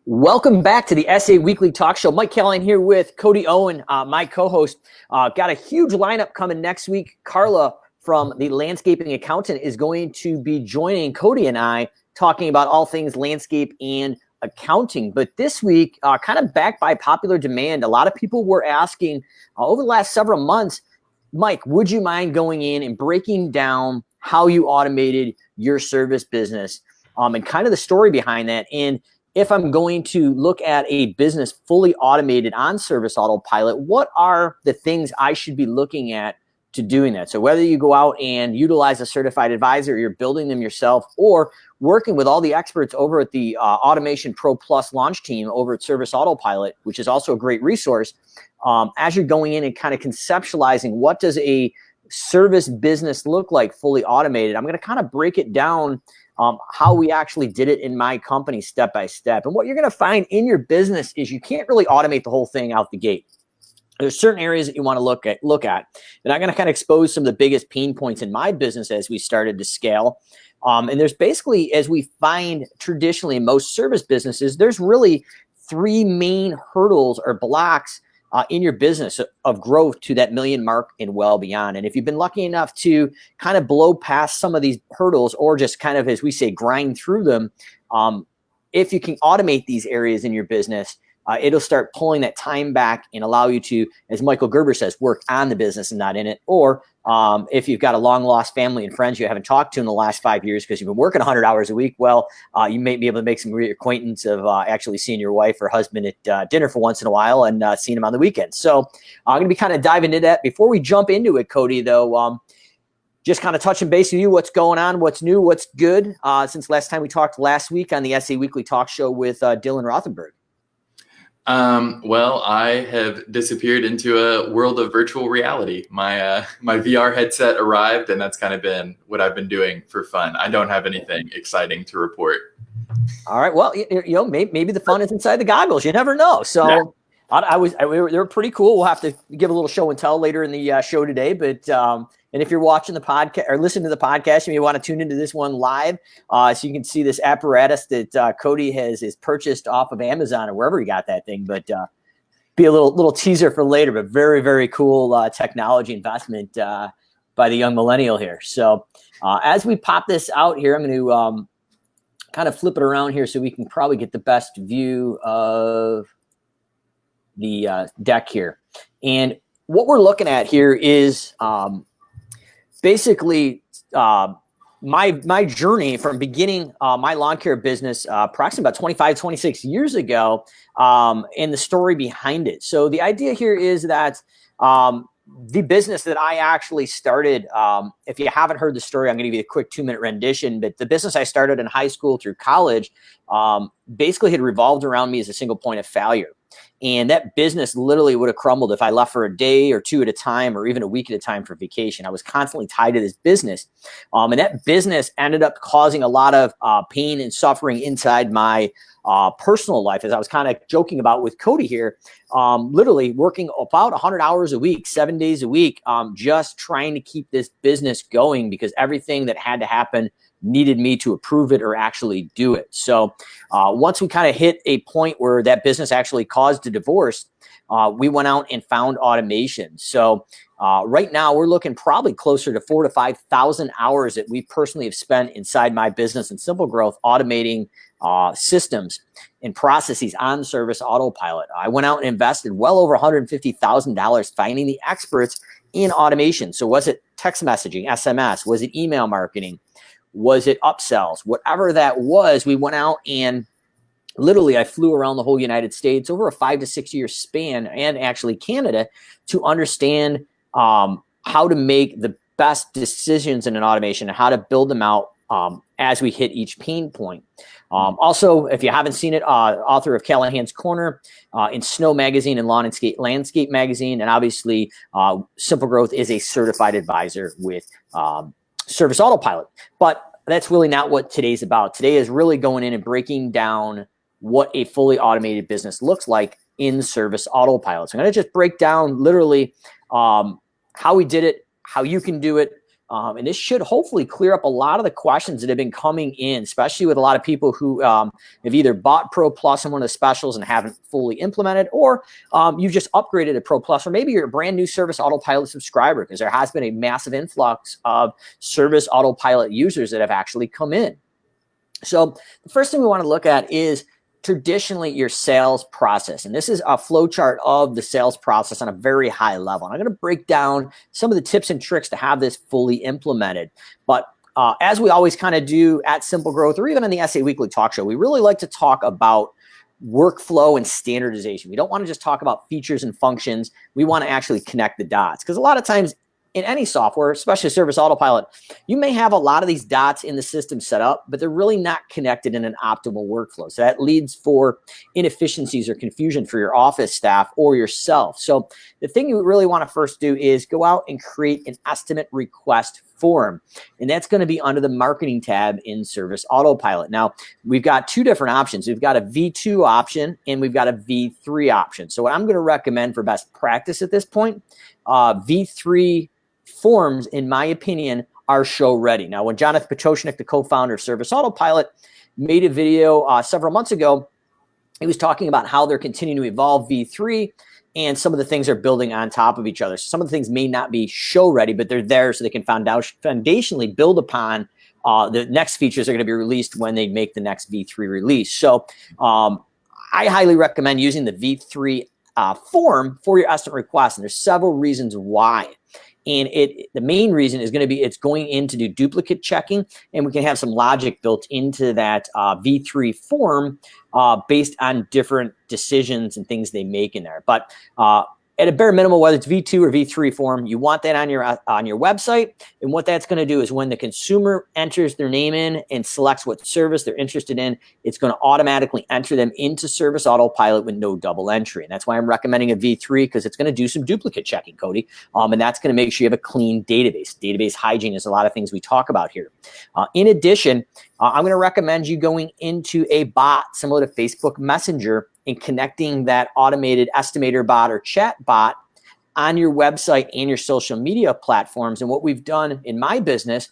Welcome back to the SA Weekly Talk Show. Mike Callahan here with Cody Owen, my co-host. Got a huge lineup coming next week. Carla from The Landscaping Accountant is going to be joining Cody and I talking about all things landscape and accounting. But this week, kind of backed by popular demand, a lot of people were asking over the last several months, Mike, would you mind going in and breaking down how you automated your service business and kind of the story behind that? And if I'm going to look at a business fully automated on Service Autopilot, what are the things I should be looking at to doing that? So whether you go out and utilize a certified advisor, you're building them yourself, or working with all the experts over at the Automation Pro Plus launch team over at Service Autopilot, which is also a great resource, as you're going in and kind of conceptualizing what does a service business look like fully automated, I'm going to kind of break it down how we actually did it in my company step by step. And what you're going to find in your business is you can't really automate the whole thing out the gate. There's certain areas that you want to look at. And I'm going to kind of expose some of the biggest pain points in my business as we started to scale. And there's basically, as we find traditionally in most service businesses, there's really three main hurdles or blocks in your business of growth to that million mark and well beyond. And if you've been lucky enough to kind of blow past some of these hurdles or just kind of, as we say, grind through them, if you can automate these areas in your business, it'll start pulling that time back and allow you to, as Michael Gerber says, work on the business and not in it. Or if you've got a long lost family and friends you haven't talked to in the last 5 years because you've been working 100 hours a week, well, you may be able to make some acquaintance of actually seeing your wife or husband at dinner for once in a while and seeing them on the weekend. So I'm going to be kind of diving into that. Before we jump into it, Cody, though, just kind of touching base with you, what's going on, what's new, what's good since last time we talked last week on the SA Weekly Talk Show with Dylan Rothenberg. Well, I have disappeared into a world of virtual reality. My VR headset arrived, and that's kind of been what I've been doing for fun. I don't have anything exciting to report. All right. Well, maybe the fun is inside the goggles. You never know. So yeah. They were pretty cool. We'll have to give a little show and tell later in the show today. But and if you're watching the podcast or listening to the podcast, you may want to tune into this one live, so you can see this apparatus that Cody is purchased off of Amazon or wherever he got that thing. But be a little teaser for later. But very, very cool technology investment by the young millennial here. So as we pop this out here, I'm going to kind of flip it around here so we can probably get the best view of the deck here. And what we're looking at here is basically my journey from beginning my lawn care business approximately about 25, 26 years ago, and the story behind it. So the idea here is that the business that I actually started, if you haven't heard the story, I'm going to give you a quick 2-minute rendition, but the business I started in high school through college basically had revolved around me as a single point of failure. And that business literally would have crumbled if I left for a day or two at a time or even a week at a time for vacation. I was constantly tied to this business. And that business ended up causing a lot of pain and suffering inside my personal life, as I was kind of joking about with Cody here, literally working about 100 hours a week, 7 days a week, just trying to keep this business going because everything that had to happen needed me to approve it or actually do it. So once we kind of hit a point where that business actually caused a divorce, we went out and found automation. So right now we're looking probably closer to 4,000 to 5,000 hours that we personally have spent inside my business and SimpleGrowth automating systems and processes on Service Autopilot. I went out and invested well over $150,000 finding the experts in automation. So was it text messaging, SMS? Was it email marketing? Was it upsells? Whatever that was, we went out and literally I flew around the whole United States over a 5 to 6 year span and actually Canada to understand how to make the best decisions in an automation and how to build them out as we hit each pain point. Also, if you haven't seen it, author of Callahan's Corner in Snow Magazine and Landscape Magazine, and obviously SimpleGrowth is a certified advisor with Service Autopilot. But that's really not what today's about. Today is really going in and breaking down what a fully automated business looks like in Service Autopilot. So I'm going to just break down literally how we did it, how you can do it, And this should hopefully clear up a lot of the questions that have been coming in, especially with a lot of people who have either bought Pro Plus in one of the specials and haven't fully implemented, or you've just upgraded to Pro Plus, or maybe you're a brand new Service Autopilot subscriber, because there has been a massive influx of Service Autopilot users that have actually come in. So the first thing we want to look at is traditionally your sales process. And this is a flow chart of the sales process on a very high level. And I'm going to break down some of the tips and tricks to have this fully implemented. But as we always kind of do at SimpleGrowth, or even on the SA Weekly Talk Show, we really like to talk about workflow and standardization. We don't want to just talk about features and functions. We want to actually connect the dots, because a lot of times in any software, especially Service Autopilot, you may have a lot of these dots in the system set up, but they're really not connected in an optimal workflow. So that leads for inefficiencies or confusion for your office staff or yourself. So the thing you really want to first do is go out and create an estimate request form. And that's going to be under the marketing tab in Service Autopilot. Now, we've got two different options. We've got a V2 option and we've got a V3 option. So what I'm going to recommend for best practice at this point, V3 forms, in my opinion, are show ready. Now, when Jonathan Petroshnik, the co-founder of Service Autopilot, made a video several months ago, he was talking about how they're continuing to evolve V3 and some of the things are building on top of each other. So some of the things may not be show ready, but they're there so they can foundationally build upon the next features that are going to be released when they make the next V3 release. So I highly recommend using the V3 form for your estimate request. And there's several reasons why. And the main reason is going to be it's going in to do duplicate checking, and we can have some logic built into that V3 form based on different decisions and things they make in there. But at a bare minimum, whether it's V2 or V3 form, you want that on your website. And what that's going to do is when the consumer enters their name in and selects what service they're interested in, it's going to automatically enter them into Service Autopilot with no double entry. And that's why I'm recommending a V3, because it's going to do some duplicate checking, Cody. And that's going to make sure you have a clean database. Database hygiene is a lot of things we talk about here. In addition, I'm going to recommend you going into a bot similar to Facebook Messenger and connecting that automated estimator bot or chat bot on your website and your social media platforms. And what we've done in my business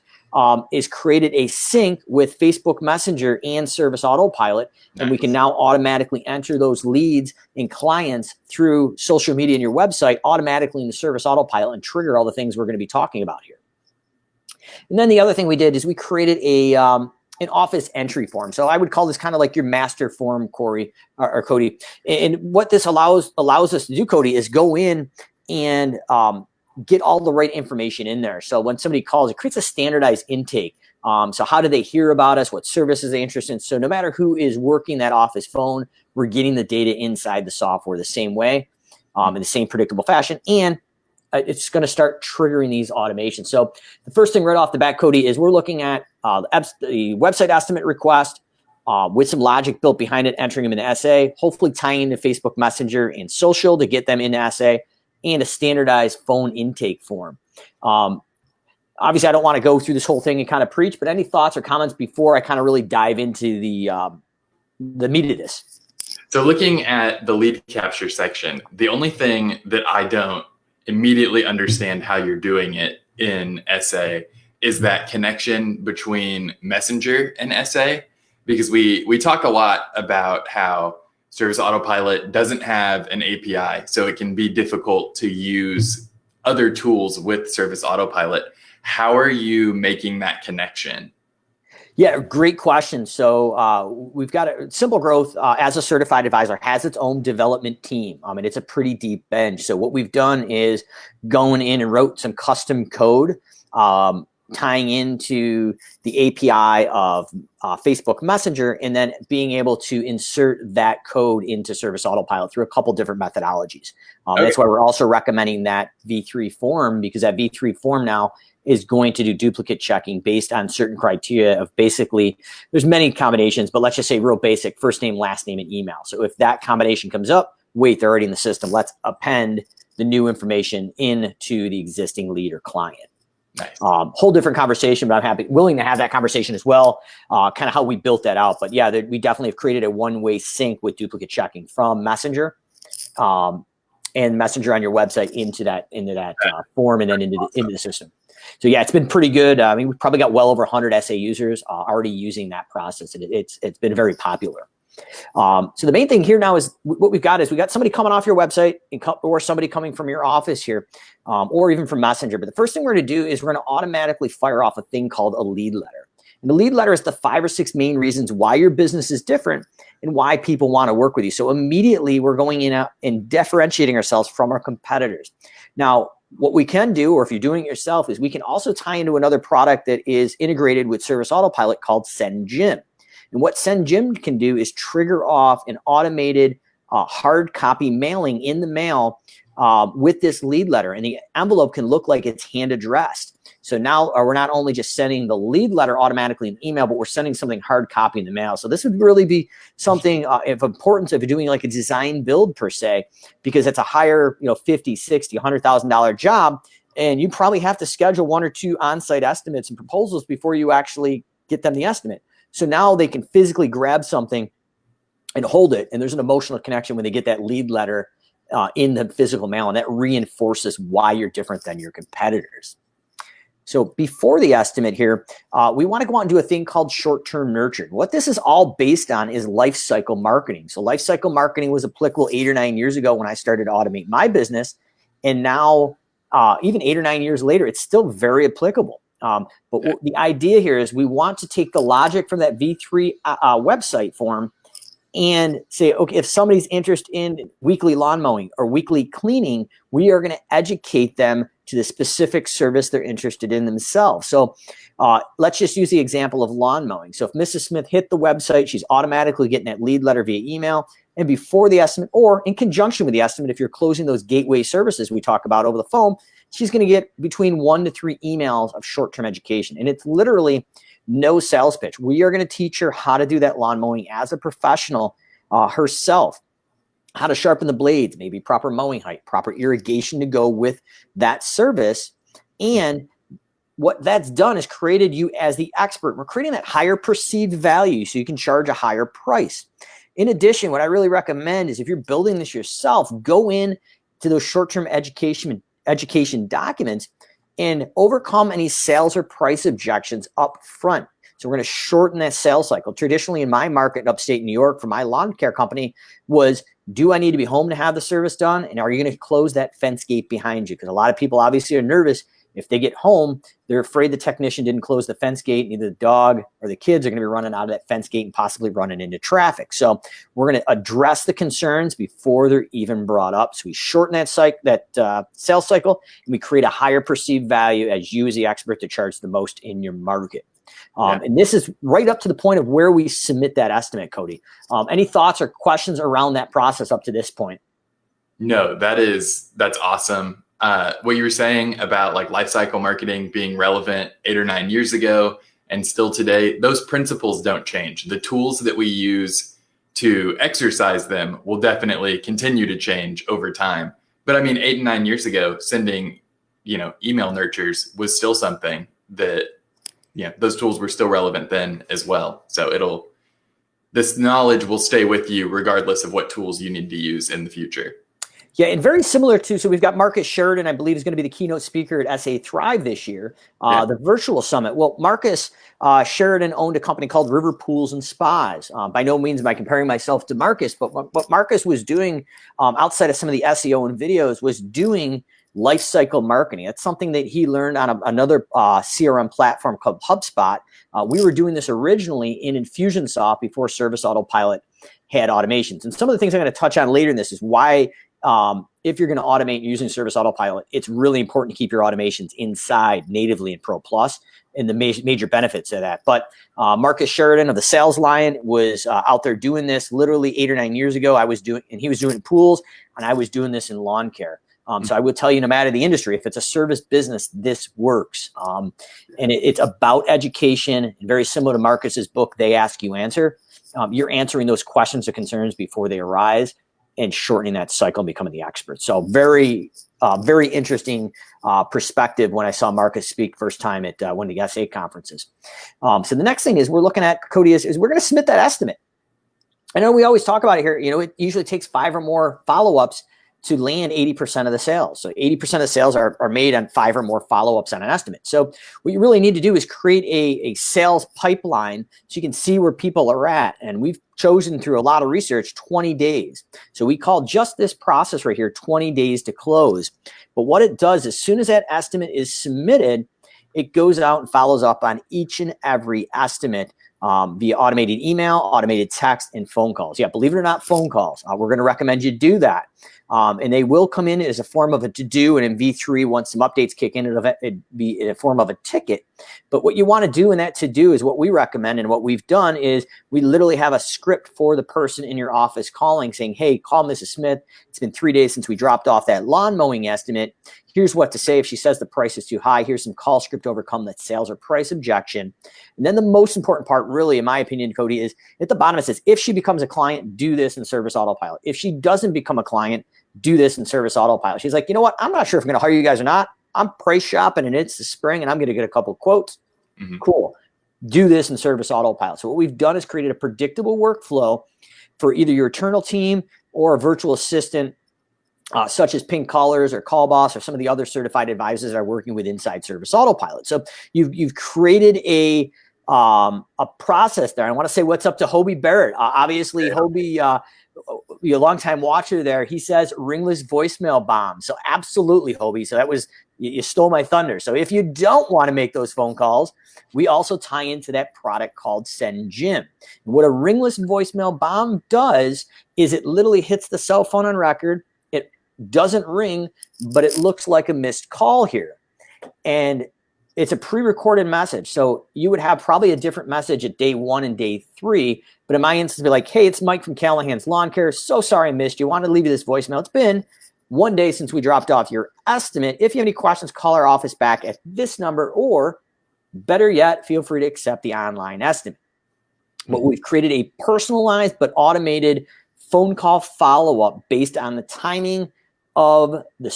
is created a sync with Facebook Messenger and Service Autopilot. Nice. And we can now automatically enter those leads and clients through social media and your website automatically in the Service Autopilot and trigger all the things we're going to be talking about here. And then the other thing we did is we created an office entry form. So I would call this kind of like your master form, Corey or Cody. And what this allows us to do, Cody, is go in and get all the right information in there. So when somebody calls, it creates a standardized intake. So how do they hear about us? What services they interested in? So no matter who is working that office phone, we're getting the data inside the software the same way, in the same predictable fashion. And it's going to start triggering these automations. So the first thing right off the bat, Cody, is we're looking at the website estimate request with some logic built behind it, entering them into SA, hopefully tying into Facebook Messenger and social to get them into SA, and a standardized phone intake form. Obviously, I don't want to go through this whole thing and kind of preach, but any thoughts or comments before I kind of really dive into the meat of this? So looking at the lead capture section, the only thing that I don't immediately understand how you're doing it in SA is that connection between Messenger and SA, because we talk a lot about how Service Autopilot doesn't have an API, so it can be difficult to use other tools with Service Autopilot. How are you making that connection? Yeah, great question. So we've got SimpleGrowth as a certified advisor has its own development team. And it's a pretty deep bench. So what we've done is going in and wrote some custom code tying into the API of Facebook Messenger, and then being able to insert that code into Service Autopilot through a couple different methodologies. Okay. That's why we're also recommending that V3 form, because that V3 form now is going to do duplicate checking based on certain criteria of basically, there's many combinations, but let's just say real basic, first name, last name, and email. So if that combination comes up, wait, they're already in the system. Let's append the new information into the existing lead or client. Nice. Whole different conversation, but I'm willing to have that conversation as well, kind of how we built that out. But yeah, we definitely have created a one-way sync with duplicate checking from Messenger and Messenger on your website into that form and then into the system. So yeah, it's been pretty good. I mean, we've probably got well over 100 SA users already using that process, and it's been very popular. So the main thing here now is what we've got somebody coming off your website or somebody coming from your office here, or even from Messenger. But the first thing we're going to do is we're going to automatically fire off a thing called a lead letter. And the lead letter is the 5 or 6 main reasons why your business is different and why people want to work with you. So immediately we're going in and differentiating ourselves from our competitors. Now, what we can do, or if you're doing it yourself, is we can also tie into another product that is integrated with Service Autopilot called SendJim. And what SendJim can do is trigger off an automated hard copy mailing in the mail with this lead letter. And the envelope can look like it's hand addressed. So now we're not only just sending the lead letter automatically in email, but we're sending something hard copy in the mail. So this would really be something of importance if you're doing like a design build per se, because it's a higher, $50,000, $60,000, $100,000 job. And you probably have to schedule 1 or 2 on-site estimates and proposals before you actually get them the estimate. So now they can physically grab something and hold it. And there's an emotional connection when they get that lead letter in the physical mail. And that reinforces why you're different than your competitors. So before the estimate here, we want to go out and do a thing called short-term nurturing. What this is all based on is life cycle marketing. So life cycle marketing was applicable 8 or 9 years ago when I started to automate my business. And now, even 8 or 9 years later, it's still very applicable. The idea here is we want to take the logic from that V3 website form and say, okay, if somebody's interested in weekly lawn mowing or weekly cleaning, we are going to educate them to the specific service they're interested in themselves. So let's just use the example of lawn mowing. So if Mrs. Smith hit the website, she's automatically getting that lead letter via email. And before the estimate, or in conjunction with the estimate, if you're closing those gateway services we talk about over the phone, she's going to get between 1 to 3 emails of short-term education. And it's literally no sales pitch. We are going to teach her how to do that lawn mowing as a professional herself, how to sharpen the blades, maybe proper mowing height, proper irrigation to go with that service. And what that's done is created you as the expert. We're creating that higher perceived value so you can charge a higher price. In addition, what I really recommend is if you're building this yourself, go in to those short-term education documents and overcome any sales or price objections up front. So we're going to shorten that sales cycle. Traditionally in my market in upstate New York for my lawn care company was, do I need to be home to have the service done? And are you going to close that fence gate behind you? Because a lot of people obviously are nervous. If they get home, they're afraid the technician didn't close the fence gate. Either the dog or the kids are going to be running out of that fence gate and possibly running into traffic. So we're going to address the concerns before they're even brought up. So we shorten that sales cycle, and we create a higher perceived value as you as the expert to charge the most in your market. And this is right up to the point of where we submit that estimate, Cody. Any thoughts or questions around that process up to this point? No, that's awesome. What you were saying about like life cycle marketing being relevant 8 or 9 years ago and still today, those principles don't change. The tools that we use to exercise them will definitely continue to change over time. But I mean, 8 and 9 years ago, sending, email nurtures was still something that, those tools were still relevant then as well. So this knowledge will stay with you regardless of what tools you need to use in the future. Yeah, and very similar to, so we've got Marcus Sheridan, I believe, is going to be the keynote speaker at SA Thrive this year, the virtual summit. Well, Marcus Sheridan owned a company called River Pools and Spas. By no means am I comparing myself to Marcus, but what Marcus was doing outside of some of the SEO and videos was doing life cycle marketing. That's something that he learned on another CRM platform called HubSpot. We were doing this originally in Infusionsoft before Service Autopilot had automations. And some of the things I'm going to touch on later in this is why if you're going to automate using Service Autopilot, it's really important to keep your automations inside natively in Pro Plus and the major benefits of that. But Marcus Sheridan of the Sales Line was out there doing this literally 8 or 9 years ago. He was doing pools, and I was doing this in lawn care. So I would tell you, no matter the industry, if it's a service business, this works. And it's about education, and very similar to Marcus's book, They Ask You Answer. You're answering those questions or concerns before they arise and shortening that cycle and becoming the expert. So very interesting perspective when I saw Marcus speak first time at one of the SA conferences. So the next thing is we're looking at, Cody, is we're going to submit that estimate. I know we always talk about it here. It usually takes 5 or more follow-ups to land 80% of the sales. So 80% of the sales are made on 5 or more follow-ups on an estimate. So what you really need to do is create a sales pipeline so you can see where people are at. And we've chosen through a lot of research 20 days. So we call just this process right here 20 days to close. But what it does, as soon as that estimate is submitted, it goes out and follows up on each and every estimate via automated email, automated text, and phone calls. Yeah, believe it or not, phone calls. We're going to recommend you do that. And they will come in as a form of a to-do, and in V3, once some updates kick in, it'd be in a form of a ticket. But what you want to do in that to-do is what we recommend, and what we've done is we literally have a script for the person in your office calling, saying, hey, call Mrs. Smith. It's been 3 days since we dropped off that lawn mowing estimate. Here's what to say if she says the price is too high. Here's some call script to overcome that sales or price objection. And then the most important part, really, in my opinion, Cody, is at the bottom it says, if she becomes a client, do this in Service Autopilot. If she doesn't become a client, do this in Service Autopilot. She's like, you know what? I'm not sure if I'm going to hire you guys or not. I'm price shopping and it's the spring and I'm going to get a couple quotes. Mm-hmm. Cool. Do this in Service Autopilot. So what we've done is created a predictable workflow for either your internal team or a virtual assistant, such as Pink Collars or Call Boss or some of the other certified advisors that are working with inside Service Autopilot. So you've created a process there. I want to say what's up to Hobie Barrett. Obviously, yeah. Hobie, a longtime watcher there, he says ringless voicemail bomb. So absolutely, Hobie. So that was, you stole my thunder. So if you don't want to make those phone calls, we also tie into that product called Send Jim. And what a ringless voicemail bomb does is it literally hits the cell phone on record. It doesn't ring, but it looks like a missed call here. And it's a pre-recorded message. So you would have probably a different message at day 1 and day 3. But in my instance, be like, hey, it's Mike from Callahan's Lawn Care. So sorry I missed you. Wanted to leave you this voicemail. It's been 1 day since we dropped off your estimate. If you have any questions, call our office back at this number, or better yet, feel free to accept the online estimate. But we've created a personalized but automated phone call follow-up based on the timing of the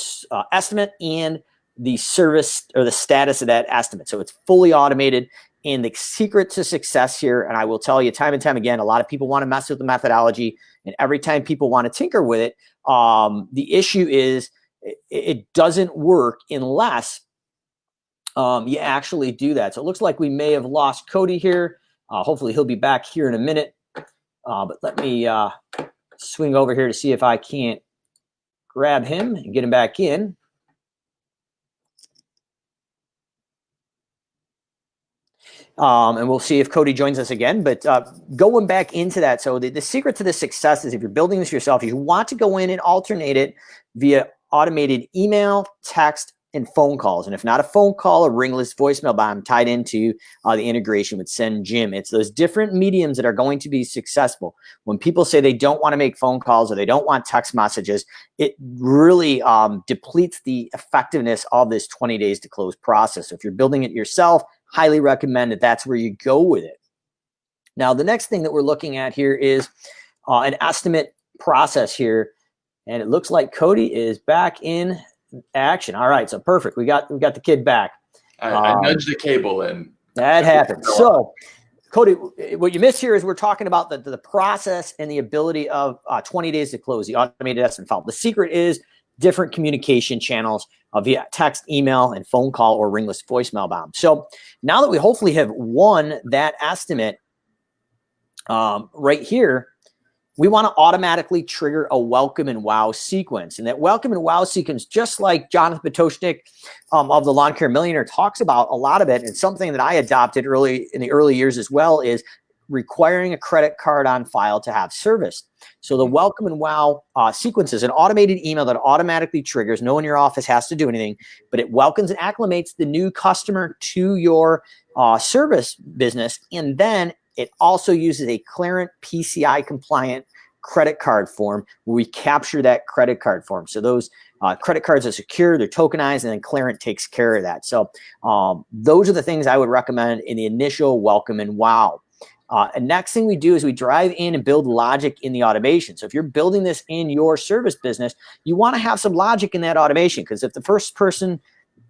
estimate and the service or the status of that estimate. So it's fully automated. And the secret to success here, and I will tell you time and time again, a lot of people want to mess with the methodology, and every time people want to tinker with it, the issue is it doesn't work unless you actually do that. So it looks like we may have lost Cody here. Hopefully he'll be back here in a minute. But let me swing over here to see if I can't grab him and get him back in. And we'll see if Cody joins us again. But going back into that, so the secret to this success is if you're building this yourself, you want to go in and alternate it via automated email, text, and phone calls. And if not a phone call, a ringless voicemail bomb tied into the integration with Send Jim. It's those different mediums that are going to be successful. When people say they don't want to make phone calls or they don't want text messages, it really depletes the effectiveness of this 20 days to close process. So if you're building it yourself, highly recommend that that's where you go with it. Now, the next thing that we're looking at here is an estimate process here. And it looks like Cody is back in action. All right, so perfect. We got the kid back. I nudged the cable in. That happened. So, Cody, what you missed here is we're talking about the process and the ability of 20 days to close, the automated estimate file. The secret is different communication channels via text, email, and phone call or ringless voicemail bomb. So now that we hopefully have won that estimate right here, we want to automatically trigger a welcome and wow sequence. And that welcome and wow sequence, just like Jonathan Potoshnik of the Lawn Care Millionaire talks about a lot of it, and something that I adopted in the early years as well, is requiring a credit card on file to have service. So the welcome and wow sequence is an automated email that automatically triggers. No one in your office has to do anything, but it welcomes and acclimates the new customer to your service business. And then it also uses a Clarent PCI compliant credit card form where we capture that credit card form. So those credit cards are secure, they're tokenized, and then Clarent takes care of that. So those are the things I would recommend in the initial welcome and wow. And next thing we do is we drive in and build logic in the automation. So if you're building this in your service business, you want to have some logic in that automation, because if the first person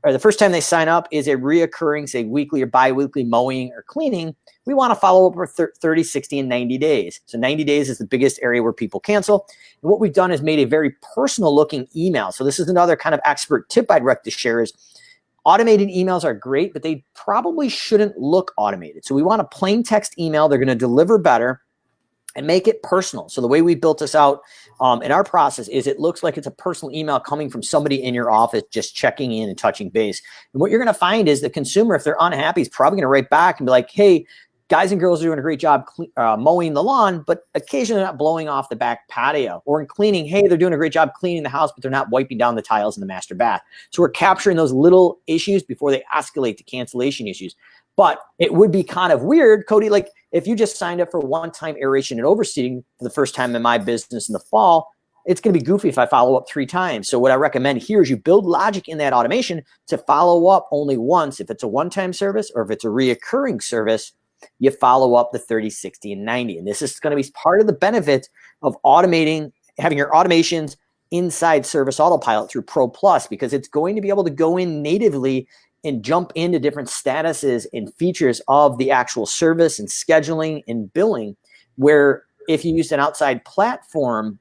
or the first time they sign up is a reoccurring, say, weekly or bi-weekly mowing or cleaning, we want to follow up for 30, 60, and 90 days. So 90 days is the biggest area where people cancel. And what we've done is made a very personal looking email. So this is another kind of expert tip I'd like to share is automated emails are great, but they probably shouldn't look automated. So we want a plain text email. They're going to deliver better and make it personal. So the way we built this out in our process is it looks like it's a personal email coming from somebody in your office, just checking in and touching base. And what you're going to find is the consumer, if they're unhappy, is probably going to write back and be like, hey, guys and girls are doing a great job mowing the lawn, but occasionally not blowing off the back patio, or in cleaning, hey, they're doing a great job cleaning the house, but they're not wiping down the tiles in the master bath. So we're capturing those little issues before they escalate to cancellation issues. But it would be kind of weird, Cody, like if you just signed up for one-time aeration and overseeding for the first time in my business in the fall, it's going to be goofy if I follow up 3 times. So what I recommend here is you build logic in that automation to follow up only once. If it's a one-time service or if it's a reoccurring service, you follow up the 30, 60, and 90. And this is going to be part of the benefit of automating, having your automations inside Service Autopilot through Pro Plus, because it's going to be able to go in natively and jump into different statuses and features of the actual service and scheduling and billing, where if you used an outside platform,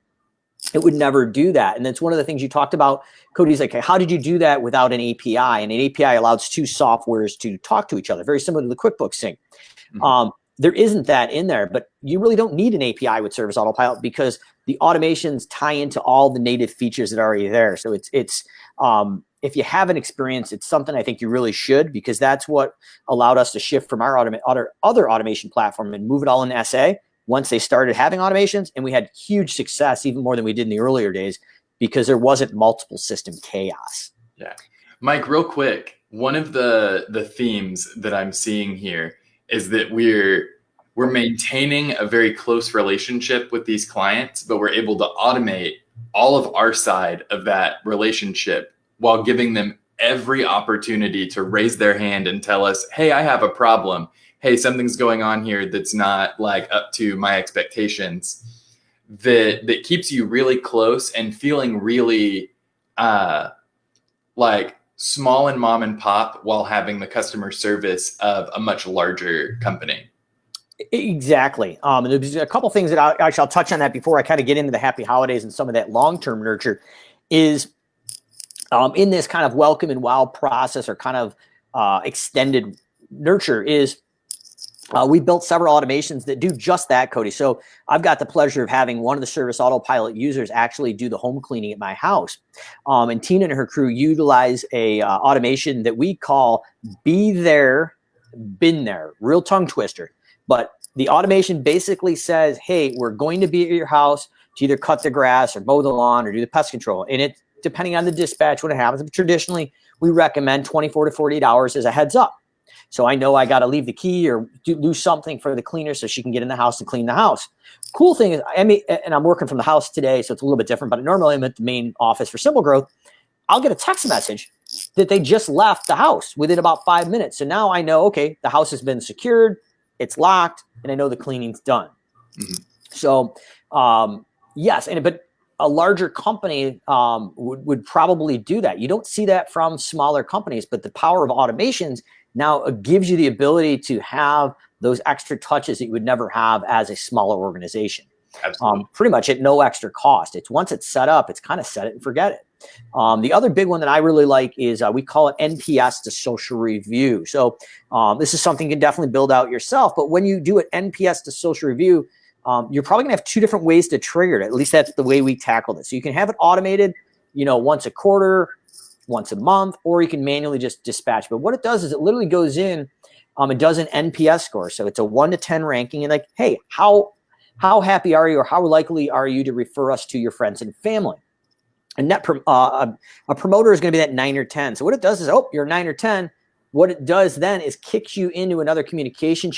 it would never do that. And that's one of the things you talked about, Cody's like, how did you do that without an API? And an API allows 2 softwares to talk to each other, very similar to the QuickBooks sync. Mm-hmm. There isn't that in there, but you really don't need an API with Service Autopilot because the automations tie into all the native features that are already there. So it's if you haven't experienced, it's something I think you really should, because that's what allowed us to shift from our other automation platform and move it all into SA once they started having automations. And we had huge success, even more than we did in the earlier days, because there wasn't multiple system chaos. Yeah. Mike, real quick, one of the themes that I'm seeing here is that we're maintaining a very close relationship with these clients, but we're able to automate all of our side of that relationship while giving them every opportunity to raise their hand and tell us, hey, I have a problem. Hey, something's going on here that's not like up to my expectations. That keeps you really close and feeling really like small and mom and pop while having the customer service of a much larger company. Exactly. And there's a couple things that I'll touch on that before I kind of get into the happy holidays and some of that long-term nurture is in this kind of welcome and wow process, or kind of extended nurture, is we built several automations that do just that, Cody. So I've got the pleasure of having one of the Service Autopilot users actually do the home cleaning at my house. And Tina and her crew utilize a automation that we call Be There, Been There, real tongue twister. But the automation basically says, hey, we're going to be at your house to either cut the grass or mow the lawn or do the pest control. And it, depending on the dispatch, when it happens, but traditionally we recommend 24 to 48 hours as a heads up. So I know I got to leave the key or do something for the cleaner so she can get in the house and clean the house. Cool thing is, I mean, and I'm working from the house today, so it's a little bit different, but normally I'm at the main office for SimpleGrowth. I'll get a text message that they just left the house within about 5 minutes. So now I know, okay, the house has been secured, it's locked, and I know the cleaning's done. Mm-hmm. So, yes, but a larger company would probably do that. You don't see that from smaller companies, but the power of automations now gives you the ability to have those extra touches that you would never have as a smaller organization. Pretty much at no extra cost. It's once it's set up, it's kind of set it and forget it. The other big one that I really like is we call it NPS to social review. So this is something you can definitely build out yourself. But when you do it NPS to social review, you're probably gonna have 2 different ways to trigger it. At least that's the way we tackled it. So you can have it automated, once a quarter, once a month, or you can manually just dispatch. But what it does is it literally goes in, it does an NPS score. So it's a 1 to 10 ranking, and like, hey, how happy are you, or how likely are you to refer us to your friends and family? And a promoter is going to be that 9 or 10. So what it does is, you're 9 or 10. What it does then is kicks you into another communication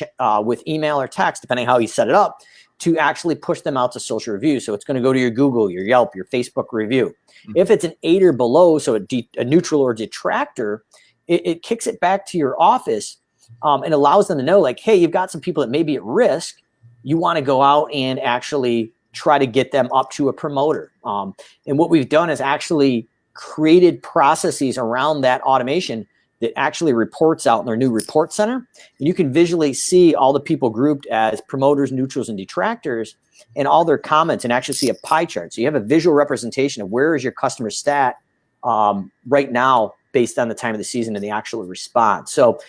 with email or text, depending how you set it up, to actually push them out to social review. So it's going to go to your Google, your Yelp, your Facebook review. Mm-hmm. If it's an 8 or below, so a neutral or detractor, it kicks it back to your office and allows them to know, like, hey, you've got some people that may be at risk. You want to go out and actually try to get them up to a promoter. And what we've done is actually created processes around that automation that actually reports out in their new report center. And you can visually see all the people grouped as promoters, neutrals, and detractors, and all their comments, and actually see a pie chart. So you have a visual representation of where is your customer stat right now based on the time of the season and the actual response. So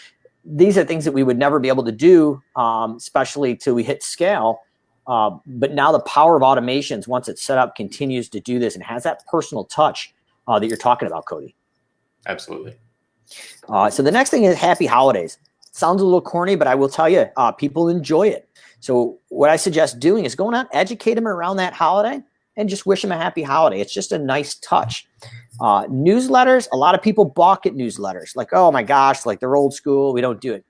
these are things that we would never be able to do, especially till we hit scale. But now the power of automations, once it's set up, continues to do this and has that personal touch that you're talking about, Cody. Absolutely. So the next thing is happy holidays. Sounds a little corny, but I will tell you, people enjoy it. So what I suggest doing is going out, educate them around that holiday, and just wish them a happy holiday. It's just a nice touch. Newsletters, a lot of people balk at newsletters. Like, oh my gosh, like they're old school. We don't do it.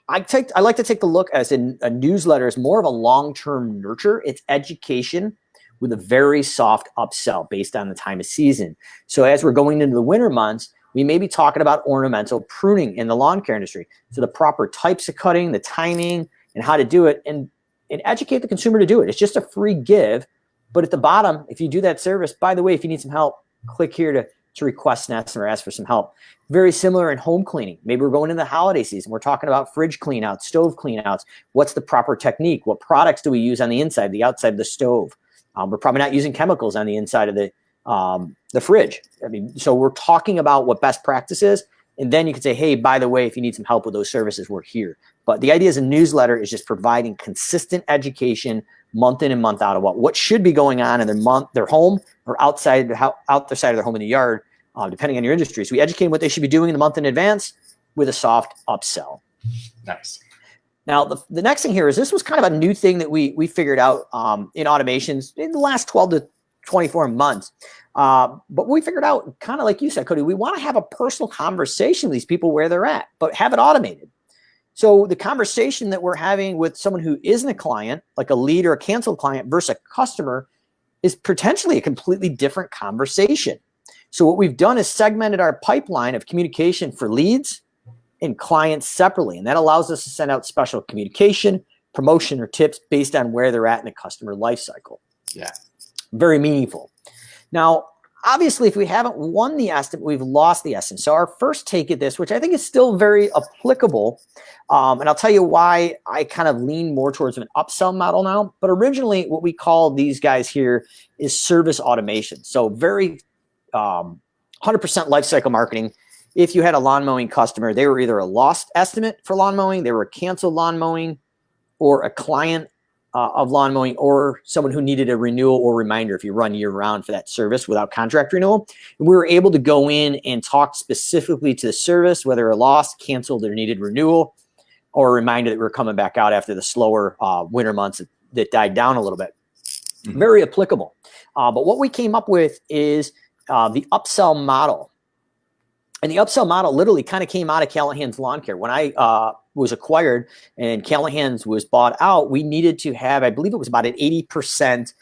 I like to take the look as in a newsletter is more of a long-term nurture. It's education with a very soft upsell based on the time of season. So as we're going into the winter months, we may be talking about ornamental pruning in the lawn care industry. So the proper types of cutting, the timing, and how to do it, and educate the consumer to do it. It's just a free give. But at the bottom, if you do that service, by the way, if you need some help, click here to request an estimate or ask for some help. Very similar in home cleaning. Maybe we're going into the holiday season. We're talking about fridge clean outs, stove clean outs. What's the proper technique? What products do we use on the inside, the outside of the stove? We're probably not using chemicals on the inside of the fridge. I mean, so we're talking about what best practice is. And then you can say, hey, by the way, if you need some help with those services, we're here. But the idea is a newsletter is just providing consistent education month in and month out of what should be going on in their home or out the side of their home in the yard, depending on your industry. So we educate what they should be doing in the month in advance with a soft upsell. Nice. Now, the next thing here is this was kind of a new thing that we figured out in automations in the last 12 to 24 months. But we figured out, kind of like you said, Cody, we want to have a personal conversation with these people where they're at, but have it automated. So the conversation that we're having with someone who isn't a client, like a lead or a canceled client versus a customer, is potentially a completely different conversation. So what we've done is segmented our pipeline of communication for leads and clients separately. And that allows us to send out special communication, promotion, or tips based on where they're at in the customer life cycle. Yeah. Very meaningful. Now, obviously, if we haven't won the estimate, we've lost the estimate. So our first take at this, which I think is still very applicable, and I'll tell you why I kind of lean more towards an upsell model now. But originally, what we call these guys here is service automation. So very 100% lifecycle marketing. If you had a lawn mowing customer, they were either a lost estimate for lawn mowing, they were a canceled lawn mowing, or a client of lawn mowing, or someone who needed a renewal or reminder if you run year round for that service without contract renewal. And we were able to go in and talk specifically to the service, whether a lost, canceled, or needed renewal, or a reminder that we're coming back out after the slower winter months that died down a little bit. Mm-hmm. Very applicable. But what we came up with is the upsell model. And the upsell model literally kind of came out of Callahan's Lawn Care. When I was acquired and Callahan's was bought out, we needed to have, I believe it was about an 80%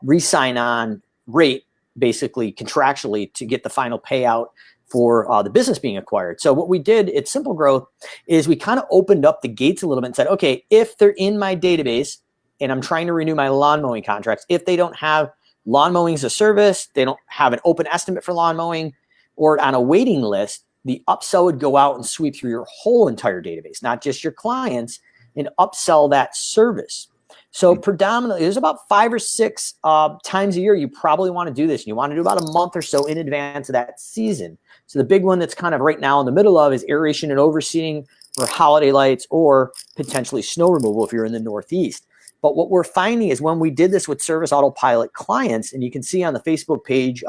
re-sign on rate, basically contractually, to get the final payout for the business being acquired. So what we did at SimpleGrowth is we kind of opened up the gates a little bit and said, okay, if they're in my database and I'm trying to renew my lawn mowing contracts, if they don't have lawn mowing as a service, they don't have an open estimate for lawn mowing, or on a waiting list, the upsell would go out and sweep through your whole entire database, not just your clients, and upsell that service. So predominantly, there's about 5 or 6 times a year you probably want to do this. And you want to do about a month or so in advance of that season. So the big one that's kind of right now in the middle of is aeration and overseeding, or holiday lights, or potentially snow removal if you're in the Northeast. But what we're finding is when we did this with Service Autopilot clients, and you can see on the Facebook page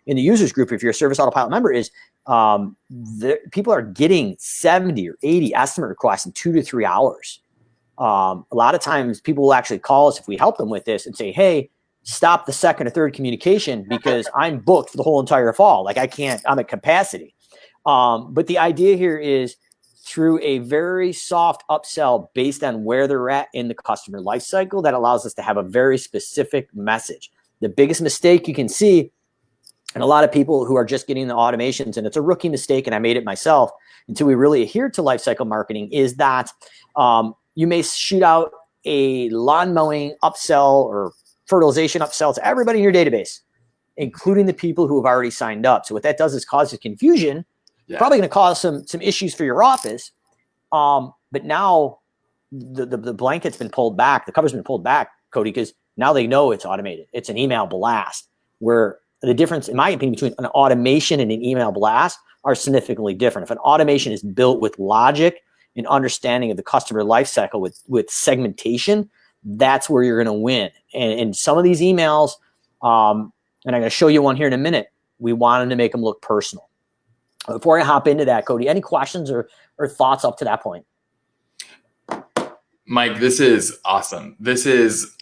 in the users group, if you're a Service Autopilot member, is people are getting 70 or 80 estimate requests in 2 to 3 hours. A lot of times people will actually call us if we help them with this and say, hey, stop the second or third communication because I'm booked for the whole entire fall. Like I'm at capacity. But the idea here is through a very soft upsell based on where they're at in the customer life cycle that allows us to have a very specific message. The biggest mistake you can see, and a lot of people who are just getting the automations, and it's a rookie mistake, and I made it myself until we really adhere to lifecycle marketing, is that you may shoot out a lawn mowing upsell or fertilization upsell to everybody in your database, including the people who have already signed up. So what that does is causes confusion Yeah. Probably going to cause some issues for your office. But now the blanket's been pulled back, the cover's been pulled back, Cody, because now they know it's automated. It's an email blast, where the difference, in my opinion, between an automation and an email blast are significantly different. If an automation is built with logic and understanding of the customer lifecycle with segmentation, that's where you're going to win. And some of these emails, and I'm going to show you one here in a minute, we wanted to make them look personal. Before I hop into that, Cody, any questions or thoughts up to that point? Mike, this is awesome. This is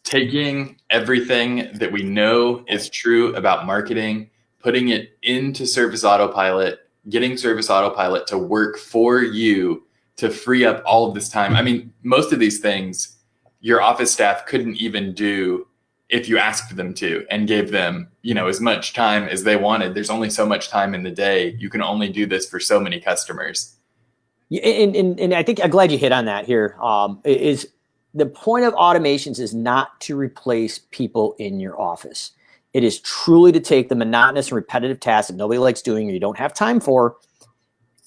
taking everything that we know is true about marketing, putting it into Service Autopilot, getting Service Autopilot to work for you to free up all of this time. I mean, most of these things your office staff couldn't even do if you asked them to and gave them, as much time as they wanted. There's only so much time in the day. You can only do this for so many customers. Yeah, and I think I'm glad you hit on that here. Is the point of automations is not to replace people in your office. It is truly to take the monotonous and repetitive tasks that nobody likes doing or you don't have time for,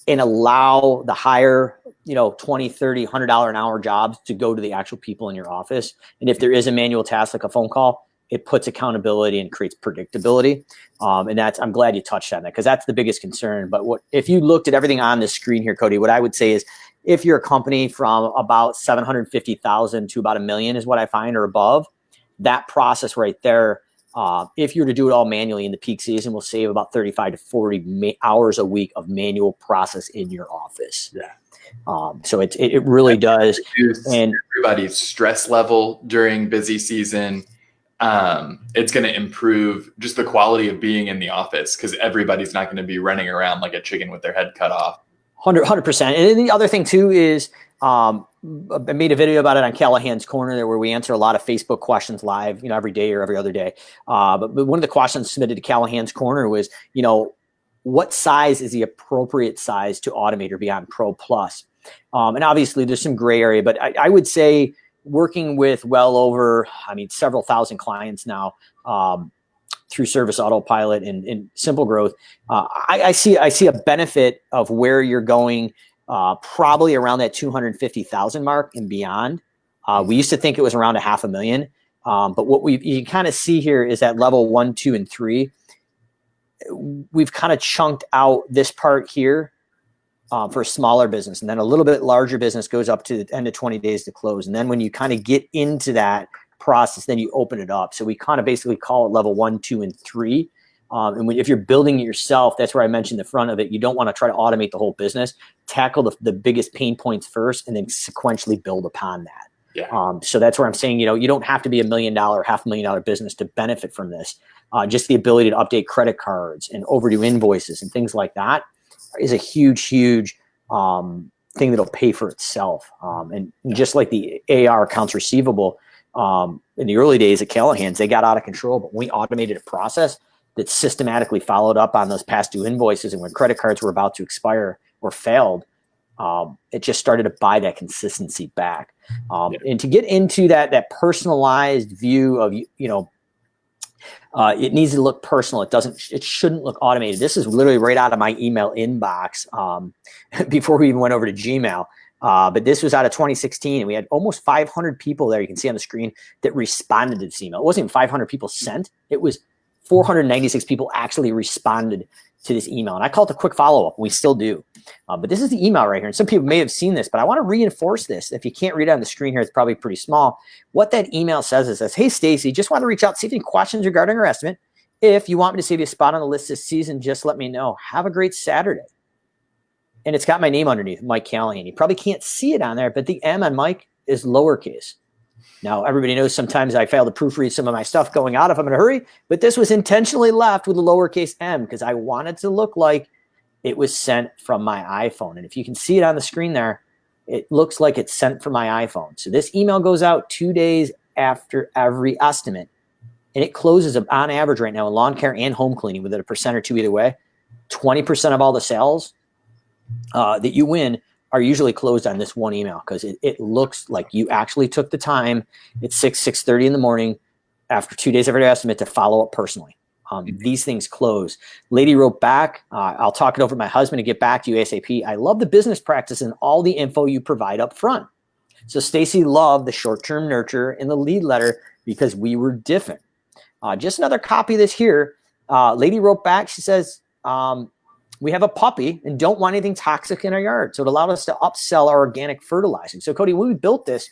and allow the higher, $20, $30, $100 an hour jobs to go to the actual people in your office. And if there is a manual task like a phone call, it puts accountability and creates predictability. And I'm glad you touched on that, because that's the biggest concern. But if you looked at everything on this screen here, Cody, what I would say is, if you're a company from about 750,000 to about $1 million is what I find, or above, that process right there, if you were to do it all manually in the peak season, will save about 35 to 40 hours a week of manual process in your office. Yeah. So it really does. And everybody's stress level during busy season. It's going to improve just the quality of being in the office, because everybody's not going to be running around like a chicken with their head cut off. 100%. And then the other thing too is, I made a video about it on Callahan's Corner there, where we answer a lot of Facebook questions live, every day or every other day. But one of the questions submitted to Callahan's Corner was, what size is the appropriate size to automate or beyond Pro Plus? And obviously there's some gray area, but I would say, working with well over, several thousand clients now, through Service Autopilot and SimpleGrowth, I see a benefit of where you're going, probably around that 250,000 mark and beyond. We used to think it was around $500,000, but what you kind of see here is that level 1, 2, and 3. We've kind of chunked out this part here for a smaller business, and then a little bit larger business goes up to the end of 20 days to close. And then when you kind of get into that process, then you open it up. So we kind of basically call it level 1, 2, and 3. And if you're building it yourself, that's where I mentioned the front of it. You don't want to try to automate the whole business. Tackle the biggest pain points first, and then sequentially build upon that. Yeah. So that's where I'm saying, you don't have to be $1 million, $500,000 business to benefit from this. Just the ability to update credit cards and overdue invoices and things like that is a huge thing that'll pay for itself. And just like the AR accounts receivable, in the early days at Callahan's, they got out of control, but when we automated a process that systematically followed up on those past due invoices, and when credit cards were about to expire or failed, it just started to buy that consistency back. And to get into that personalized view of, it needs to look personal. It shouldn't look automated. This is literally right out of my email inbox, before we even went over to Gmail. But this was out of 2016, and we had almost 500 people there. You can see on the screen that responded to this email. It wasn't even 500 people sent. It was 496 people actually responded to this email. And I call it a quick follow-up. We still do. But this is the email right here. And some people may have seen this, but I want to reinforce this. If you can't read it on the screen here, it's probably pretty small. What that email says is, hey, Stacy, just want to reach out, see if any questions regarding our estimate. If you want me to save you a spot on the list this season, just let me know. Have a great Saturday. And it's got my name underneath, Mike Callahan. You probably can't see it on there, but the M on Mike is lowercase. Now, everybody knows sometimes I fail to proofread some of my stuff going out if I'm in a hurry, but this was intentionally left with a lowercase m because I wanted to look like it was sent from my iPhone. And if you can see it on the screen there, it looks like it's sent from my iPhone. So this email goes out 2 days after every estimate, and it closes on average right now in lawn care and home cleaning, with it a percent or two either way. 20% of all the sales that you win are usually closed on this one email, because it looks like you actually took the time at 6:30 in the morning after 2 days of your estimate to follow up personally. These things close. Lady wrote back, I'll talk it over with my husband and get back to you ASAP. I love the business practice and all the info you provide up front. So Stacy loved the short-term nurture in the lead letter because we were different. Just another copy of this here. Lady wrote back. She says, we have a puppy and don't want anything toxic in our yard. So it allowed us to upsell our organic fertilizing. So Cody, when we built this,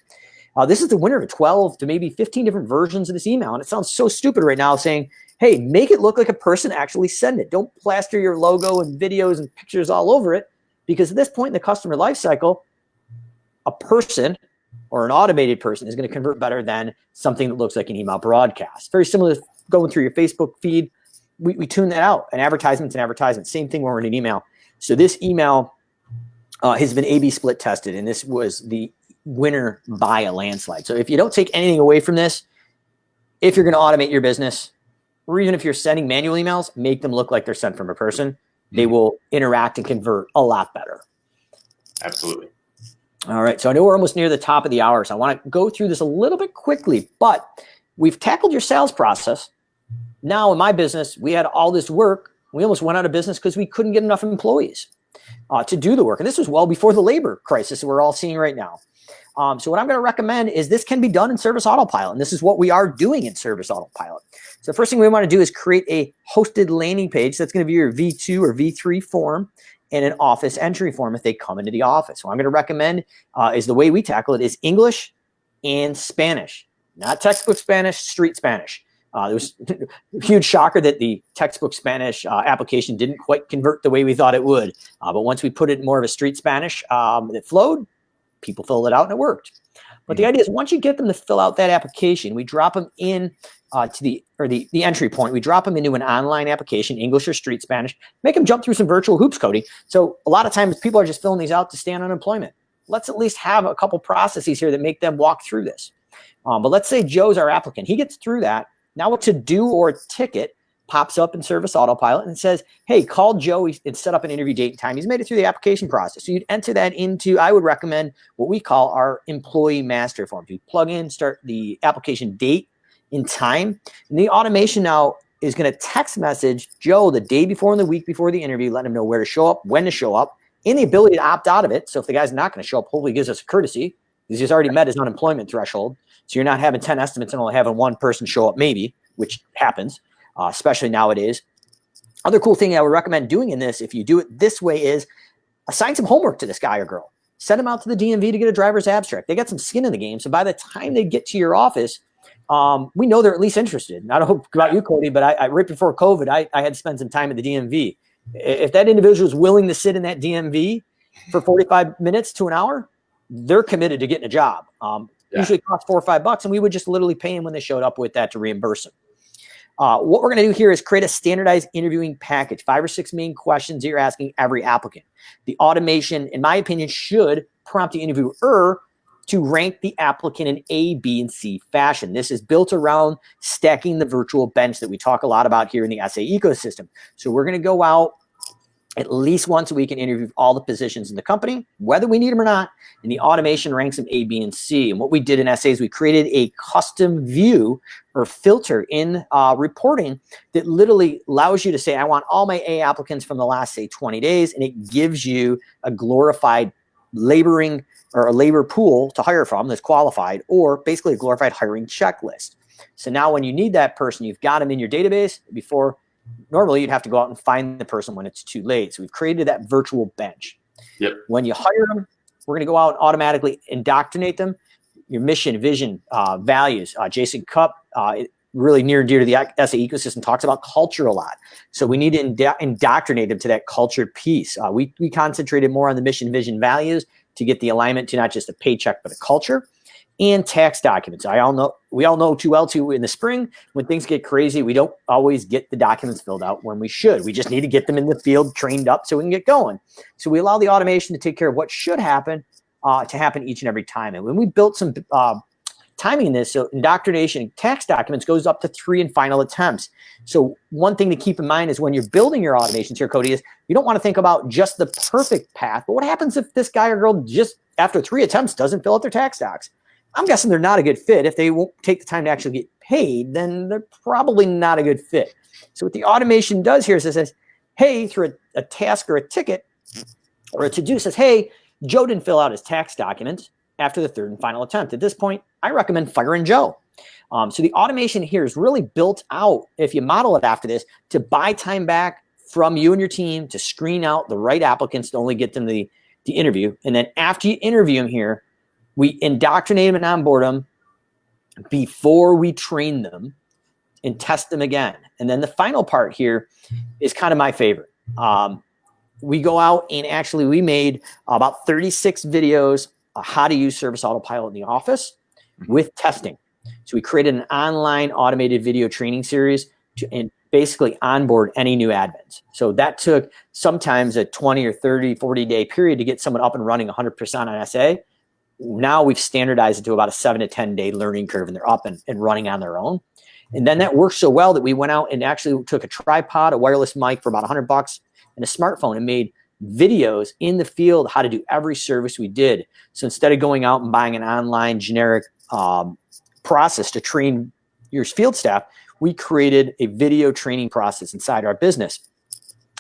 this is the winner of 12 to maybe 15 different versions of this email. And it sounds so stupid right now saying, hey, make it look like a person actually sent it. Don't plaster your logo and videos and pictures all over it. Because at this point in the customer life cycle, a person or an automated person is going to convert better than something that looks like an email broadcast. Very similar to going through your Facebook feed. We tune that out. An advertisement's an advertisement. Same thing when we're in an email. So this email has been A/B split tested, and this was the winner by a landslide. So if you don't take anything away from this, if you're going to automate your business, or even if you're sending manual emails, make them look like they're sent from a person. They will interact and convert a lot better. Absolutely. All right. So I know we're almost near the top of the hour, so I want to go through this a little bit quickly, but we've tackled your sales process. Now in my business, we had all this work. We almost went out of business because we couldn't get enough employees to do the work. And this was well before the labor crisis that we're all seeing right now. So what I'm going to recommend is this can be done in Service Autopilot. And this is what we are doing in Service Autopilot. So the first thing we want to do is create a hosted landing page. That's going to be your V2 or V3 form and an office entry form if they come into the office. So I'm going to recommend is the way we tackle it is English and Spanish, not textbook Spanish, street Spanish. There was a huge shocker that the textbook Spanish application didn't quite convert the way we thought it would. But once we put it in more of a street Spanish that flowed, people filled it out and it worked. But the idea is once you get them to fill out that application, we drop them in to the entry point. We drop them into an online application, English or street Spanish, make them jump through some virtual hoops, Cody. So a lot of times people are just filling these out to stay on unemployment. Let's at least have a couple processes here that make them walk through this. But let's say Joe's our applicant. He gets through that. Now a to-do or a ticket pops up in Service Autopilot and says, hey, call Joe and set up an interview date and time. He's made it through the application process. So you'd enter that into, I would recommend what we call our employee master form. You plug in, start the application date and time. And the automation now is going to text message Joe the day before and the week before the interview, let him know where to show up, when to show up, and the ability to opt out of it. So if the guy's not going to show up, hopefully gives us a courtesy because he's already met his unemployment threshold. So you're not having 10 estimates and only having one person show up maybe, which happens, especially nowadays. Other cool thing I would recommend doing in this, if you do it this way, is assign some homework to this guy or girl. Send them out to the DMV to get a driver's abstract. They got some skin in the game. So by the time they get to your office, we know they're at least interested. And I don't know about you, Cody, but I right before COVID, I had to spend some time at the DMV. If that individual is willing to sit in that DMV for 45 minutes to an hour, they're committed to getting a job. Usually costs $4 or $5, and we would just literally pay them when they showed up with that to reimburse them. What we're going to do here is create a standardized interviewing package, 5 or 6 main questions that you're asking every applicant. The automation, in my opinion, should prompt the interviewer to rank the applicant in A, B, and C fashion. This is built around stacking the virtual bench that we talk a lot about here in the SA ecosystem. So we're going to go out at least once a week and interview all the positions in the company, whether we need them or not, and the automation ranks them A, B, and C. And what we did in SA is we created a custom view or filter in reporting that literally allows you to say, I want all my A applicants from the last, say, 20 days, and it gives you a glorified laboring or a labor pool to hire from that's qualified, or basically a glorified hiring checklist. So now when you need that person, you've got them in your database. Before, normally you'd have to go out and find the person when it's too late. So we've created that virtual bench. Yep. When you hire them, we're going to go out and automatically indoctrinate them. Your mission, vision, values. Jason Cupp, really near and dear to the SA ecosystem, talks about culture a lot. So we need to indoctrinate them to that culture piece. We concentrated more on the mission, vision, values to get the alignment to not just a paycheck, but a culture. And tax documents. We all know too well in the spring, when things get crazy, we don't always get the documents filled out when we should. We just need to get them in the field trained up so we can get going. So we allow the automation to take care of what should happen to happen each and every time. And when we built some timing in this, so indoctrination tax documents goes up to 3 and final attempts. So one thing to keep in mind is when you're building your automations here, Cody, is you don't want to think about just the perfect path, but what happens if this guy or girl just after 3 attempts doesn't fill out their tax docs? I'm guessing they're not a good fit. If they won't take the time to actually get paid, then they're probably not a good fit. So what the automation does here is it says, hey, through a task or a ticket or a to-do, says, hey, Joe didn't fill out his tax documents after the third and final attempt. At this point, I recommend firing Joe. So the automation here is really built out, if you model it after this, to buy time back from you and your team to screen out the right applicants to only get them the interview. And then after you interview them here, we indoctrinate them and onboard them before we train them and test them again. And then the final part here is kind of my favorite. We go out and actually we made about 36 videos on how to use Service Autopilot in the office with testing. So we created an online automated video training series and basically onboard any new admins. So that took sometimes a 20 or 30, 40-day period to get someone up and running 100% on SA. Now we've standardized it to about a 7 to 10-day learning curve, and they're up and running on their own. And then that worked so well that we went out and actually took a tripod, a wireless mic for about $100, and a smartphone, and made videos in the field how to do every service we did. So instead of going out and buying an online generic process to train your field staff, we created a video training process inside our business.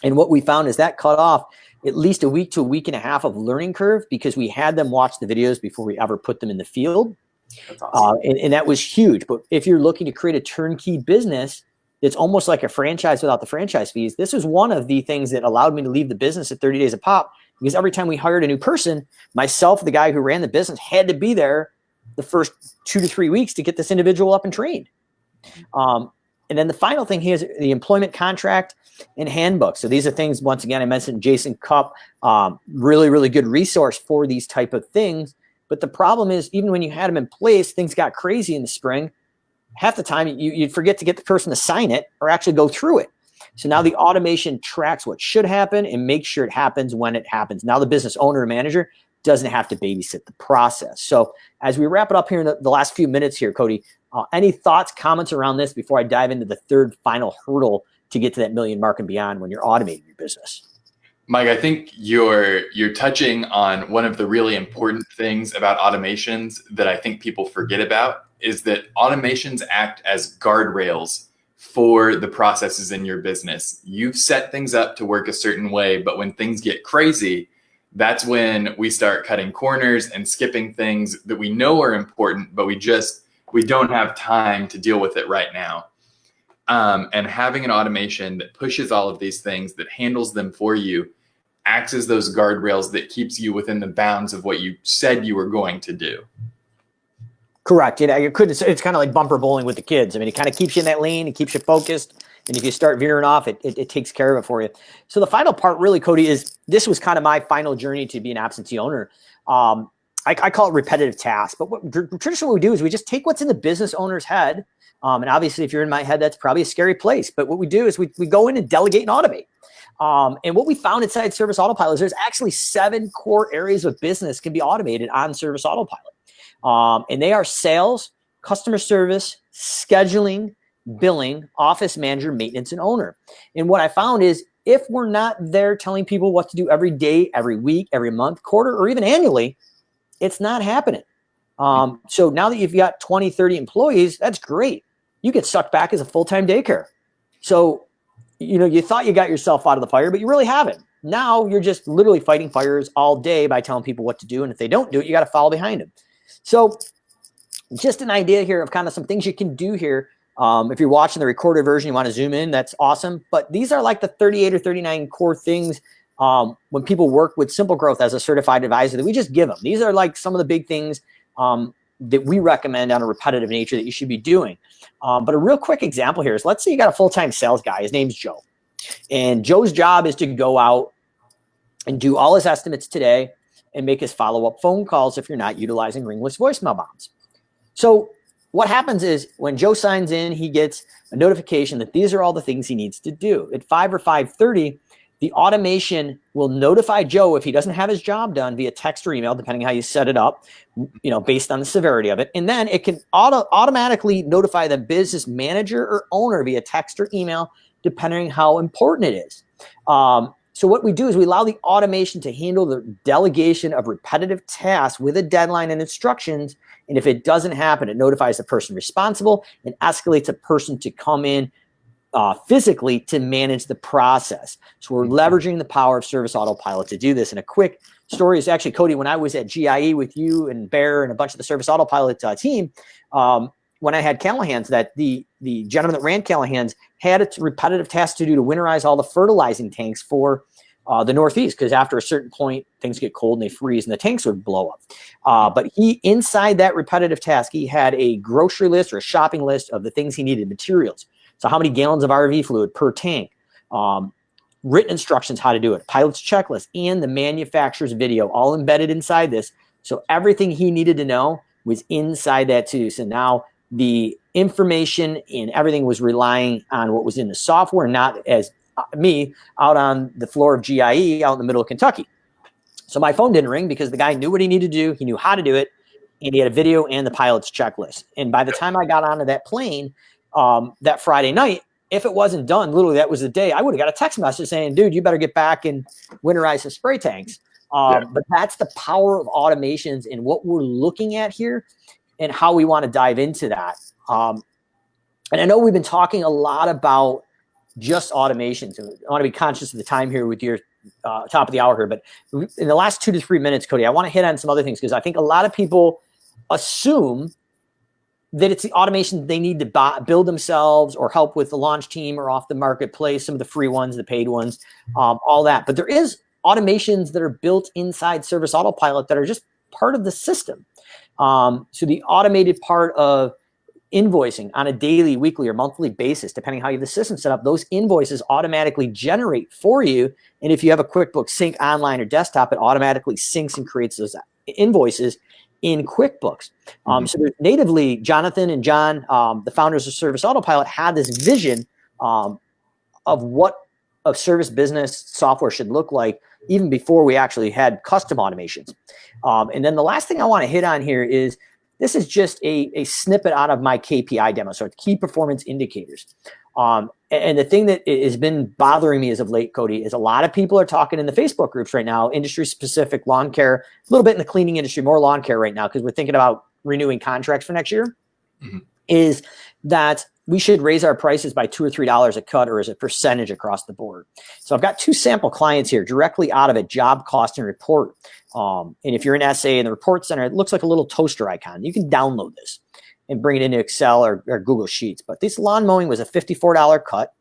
And what we found is that cut off at least a week to a week and a half of learning curve because we had them watch the videos before we ever put them in the field. That's awesome. And that was huge. But if you're looking to create a turnkey business, it's almost like a franchise without the franchise fees. This was one of the things that allowed me to leave the business at 30 days a pop, because every time we hired a new person, myself, the guy who ran the business, had to be there the first 2 to 3 weeks to get this individual up and trained. And then the final thing here is the employment contract and handbook. So these are things, once again, I mentioned Jason Cupp, really, really good resource for these type of things. But the problem is, even when you had them in place, things got crazy in the spring. Half the time you'd forget to get the person to sign it or actually go through it. So now the automation tracks what should happen and makes sure it happens when it happens. Now the business owner or manager doesn't have to babysit the process. So as we wrap it up here in the last few minutes here, Cody, any thoughts, comments around this before I dive into the third final hurdle to get to that million mark and beyond when you're automating your business? Mike, I think you're touching on one of the really important things about automations that I think people forget about, is that automations act as guardrails for the processes in your business. You've set things up to work a certain way, but when things get crazy, that's when we start cutting corners and skipping things that we know are important, but we don't have time to deal with it right now. And having an automation that pushes all of these things, that handles them for you, acts as those guardrails that keeps you within the bounds of what you said you were going to do. Correct. It's kind of like bumper bowling with the kids. I mean, it kind of keeps you in that lane, it keeps you focused. And if you start veering off, it takes care of it for you. So the final part really, Cody, is this was kind of my final journey to be an absentee owner. I call it repetitive tasks. But what traditionally we do is we just take what's in the business owner's head. And obviously, if you're in my head, that's probably a scary place. But what we do is we go in and delegate and automate. And what we found inside Service Autopilot is there's actually 7 core areas of business can be automated on Service Autopilot. And they are sales, customer service, scheduling, billing, office manager, maintenance, and owner. And what I found is if we're not there telling people what to do every day, every week, every month, quarter, or even annually, it's not happening. So now that you've got 20, 30 employees, that's great. You get sucked back as a full-time daycare. So, you thought you got yourself out of the fire, but you really haven't. Now you're just literally fighting fires all day by telling people what to do. And if they don't do it, you got to follow behind them. So just an idea here of kind of some things you can do here. If you're watching the recorded version, you want to zoom in, that's awesome. But these are like the 38 or 39 core things when people work with SimpleGrowth as a certified advisor that we just give them. These are like some of the big things that we recommend on a repetitive nature that you should be doing. But a real quick example here is, let's say you got a full-time sales guy. His name's Joe. And Joe's job is to go out and do all his estimates today and make his follow-up phone calls if you're not utilizing ringless voicemail bombs. So what happens is when Joe signs in, he gets a notification that these are all the things he needs to do. At 5 or 5:30, the automation will notify Joe if he doesn't have his job done via text or email, depending how you set it up, based on the severity of it. And then it can automatically notify the business manager or owner via text or email, depending how important it is. So what we do is we allow the automation to handle the delegation of repetitive tasks with a deadline and instructions And if it doesn't happen, it notifies the person responsible and escalates a person to come in physically to manage the process. So we're leveraging the power of Service Autopilot to do this. And a quick story is actually, Cody, when I was at GIE with you and Bear and a bunch of the Service Autopilot team, when I had Callahan's, that the gentleman that ran Callahan's had a repetitive task to do to winterize all the fertilizing tanks for the Northeast, because after a certain point, things get cold and they freeze and the tanks would blow up. But inside that repetitive task, he had a grocery list or a shopping list of the things he needed, materials. So how many gallons of RV fluid per tank, written instructions how to do it, pilot's checklist, and the manufacturer's video all embedded inside this. So everything he needed to know was inside that too. So now the information and everything was relying on what was in the software, not as me out on the floor of GIE out in the middle of Kentucky. So my phone didn't ring because the guy knew what he needed to do. He knew how to do it. And he had a video and the pilot's checklist. And by the time I got onto that plane that Friday night, if it wasn't done, literally that was the day, I would have got a text message saying, dude, you better get back and winterize some spray tanks. But that's the power of automations and what we're looking at here and how we want to dive into that. And I know we've been talking a lot about just automations. I want to be conscious of the time here with your top of the hour here. But in the last 2 to 3 minutes, Cody, I want to hit on some other things because I think a lot of people assume that it's the automation they need to build themselves or help with the launch team or off the marketplace, some of the free ones, the paid ones, all that. But there is automations that are built inside Service Autopilot that are just part of the system. So the automated part of invoicing on a daily, weekly, or monthly basis, depending how you have the system set up, those invoices automatically generate for you. And if you have a QuickBooks Sync online or desktop, it automatically syncs and creates those invoices in QuickBooks. So natively, Jonathan and John, the founders of Service Autopilot, had this vision of what a service business software should look like even before we actually had custom automations. And then the last thing I want to hit on here is this is just a snippet out of my KPI demo, so key performance indicators. And the thing that has been bothering me as of late, Cody, is a lot of people are talking in the Facebook groups right now, industry-specific lawn care, a little bit in the cleaning industry, more lawn care right now, because we're thinking about renewing contracts for next year, is that we should raise our prices by $2 or $3 a cut or as a percentage across the board. So I've got 2 sample clients here directly out of a job costing report. And if you're in SA in the report center, it looks like a little toaster icon. You can download this and bring it into Excel or Google Sheets. But this lawn mowing was a $54 cut.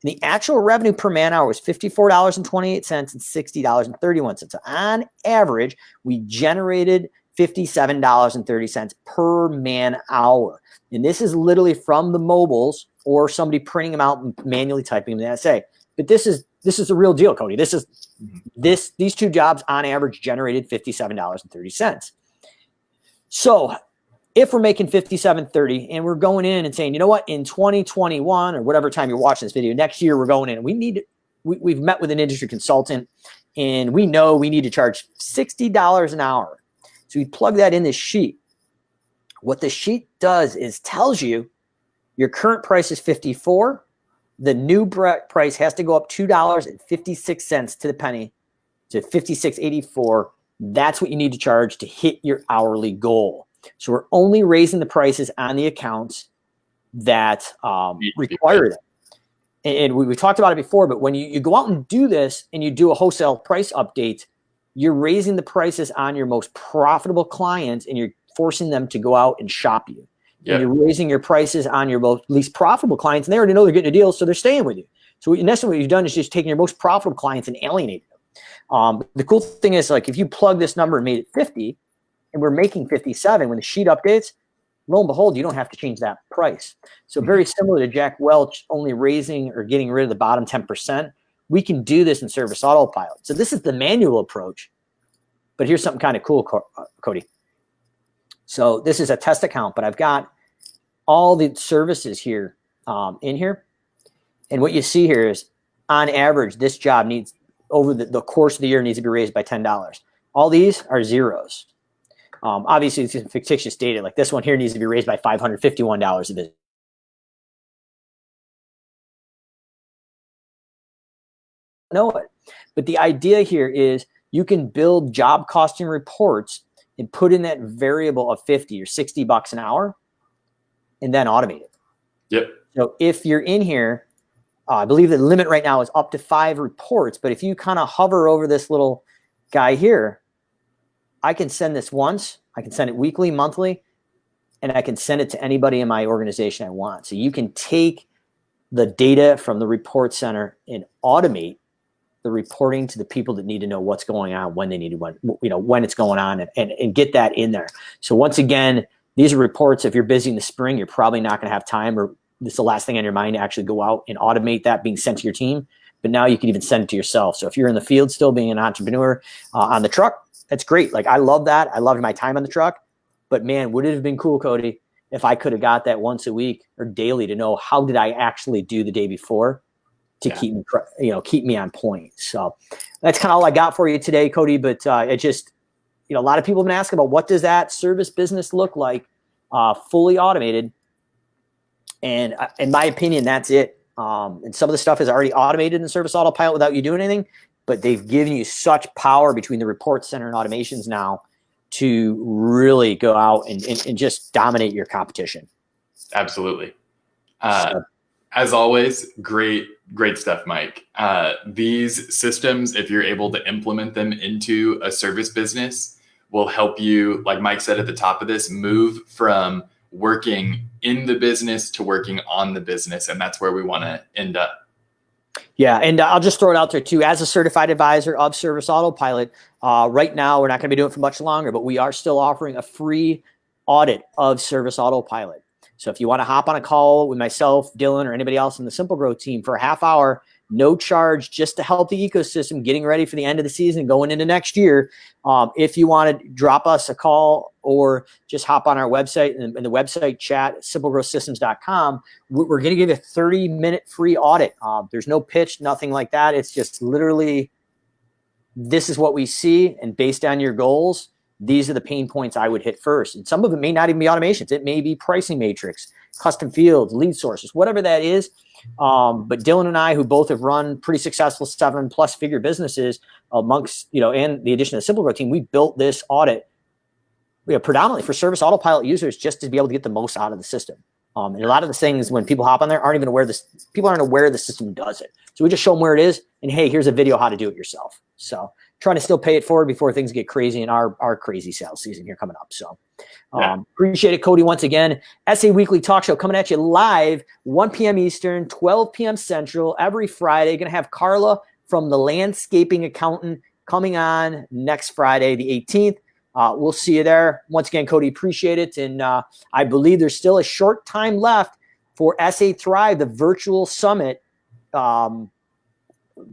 And the actual revenue per man hour was $54.28 and $60.31. So on average, we generated $57.30 per man hour. And this is literally from the mobiles or somebody printing them out and manually typing them in the SA. But this is the real deal, Cody. These 2 jobs on average generated $57.30. So if we're making $57.30 and we're going in and saying, you know what, in 2021 or whatever time you're watching this video, next year we're going in, we've met with an industry consultant and we know we need to charge $60 an hour. So we plug that in this sheet. What the sheet does is tells you your current price is $54. The new price has to go up $2.56 to the penny to $56.84. That's what you need to charge to hit your hourly goal. So we're only raising the prices on the accounts that require it. And we talked about it before, but when you go out and do this and you do a wholesale price update, you're raising the prices on your most profitable clients and you're forcing them to go out and shop you. Yep. And you're raising your prices on your least profitable clients, and they already know they're getting a deal, so they're staying with you. So in essence, what you've done is just taking your most profitable clients and alienating them. The cool thing is, like, if you plug this number and made it 50, and we're making 57, when the sheet updates, lo and behold, you don't have to change that price. So very similar to Jack Welch only raising or getting rid of the bottom 10%, we can do this in Service Autopilot. So this is the manual approach, but here's something kind of cool, Cody. So this is a test account, but I've got all the services here in here. And what you see here is, on average, this job needs, over the course of the year, needs to be raised by $10. All these are zeros. Obviously, it's fictitious data. Like this one here needs to be raised by $551 a visit. Know it. But the idea here is you can build job costing reports and put in that variable of 50 or 60 bucks an hour and then automate it. Yep. So if you're in here, I believe the limit right now is up to 5 reports. But if you kind of hover over this little guy here, I can send this once. I can send it weekly, monthly, and I can send it to anybody in my organization I want. So you can take the data from the report center and automate the reporting to the people that need to know what's going on, when they need to, when it's going on, and get that in there. So once again, these are reports. If you're busy in the spring, you're probably not going to have time, or this is the last thing on your mind to actually go out and automate that being sent to your team. But now you can even send it to yourself. So if you're in the field still being an entrepreneur on the truck, that's great. Like, I love that. I loved my time on the truck. But man, would it have been cool, Cody, if I could have got that once a week or daily to know how did I actually do the day before to keep me on point. So that's kind of all I got for you today, Cody. But it just, a lot of people have been asking about what does that service business look like fully automated. And in my opinion, that's it. And some of the stuff is already automated in Service Autopilot without you doing anything, but they've given you such power between the report center and automations now to really go out and just dominate your competition. Absolutely. As always, great stuff, Mike. These systems, if you're able to implement them into a service business, will help you, like Mike said at the top of this, move from working in the business to working on the business. And that's where we want to end up. Yeah, and I'll just throw it out there too. As a certified advisor of Service Autopilot, right now we're not going to be doing it for much longer, but we are still offering a free audit of Service Autopilot. So if you want to hop on a call with myself, Dylan, or anybody else in the SimpleGrowth team for a half hour, no charge, just to help the ecosystem getting ready for the end of the season, going into next year. If you want to drop us a call or just hop on our website and in the website chat, simplegrowthsystems.com, we're going to give you a 30-minute free audit. There's no pitch, nothing like that. It's just literally, this is what we see, and based on your goals, these are the pain points I would hit first. And some of it may not even be automations. It may be pricing matrix, custom fields, lead sources, whatever that is. But Dylan and I, who both have run pretty successful 7+ figure businesses amongst, and the addition of the SimpleGrowth team, we built this audit predominantly for Service Autopilot users just to be able to get the most out of the system. And a lot of the things when people hop on there aren't aware the system does it. So we just show them where it is, and hey, here's a video how to do it yourself. So trying to still pay it forward before things get crazy in our crazy sales season here coming up. So appreciate it, Cody, once again. SA Weekly Talk Show coming at you live, 1 p.m. Eastern, 12 p.m. Central, every Friday. Going to have Carla from the Landscaping Accountant coming on next Friday, the 18th. We'll see you there. Once again, Cody, appreciate it. And I believe there's still a short time left for SA Thrive, the virtual summit.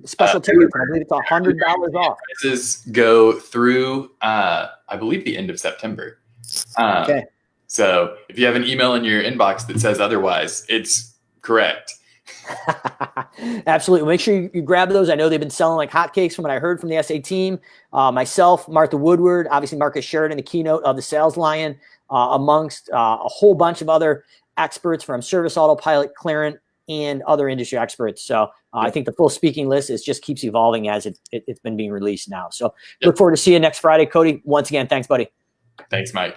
Special ticket. I believe it's $100 off. Prices go through, I believe, the end of September. Okay. So if you have an email in your inbox that says otherwise, it's correct. Absolutely. Make sure you grab those. I know they've been selling like hotcakes from what I heard from the SA team. Myself, Martha Woodward, obviously Marcus Sheridan, the keynote of the Sales Lion, amongst a whole bunch of other experts from Service Autopilot, Clarent, and other industry experts. So I think the full speaking list just keeps evolving as it's been being released now. So look forward to seeing you next Friday. Cody, once again, thanks, buddy. Thanks, Mike.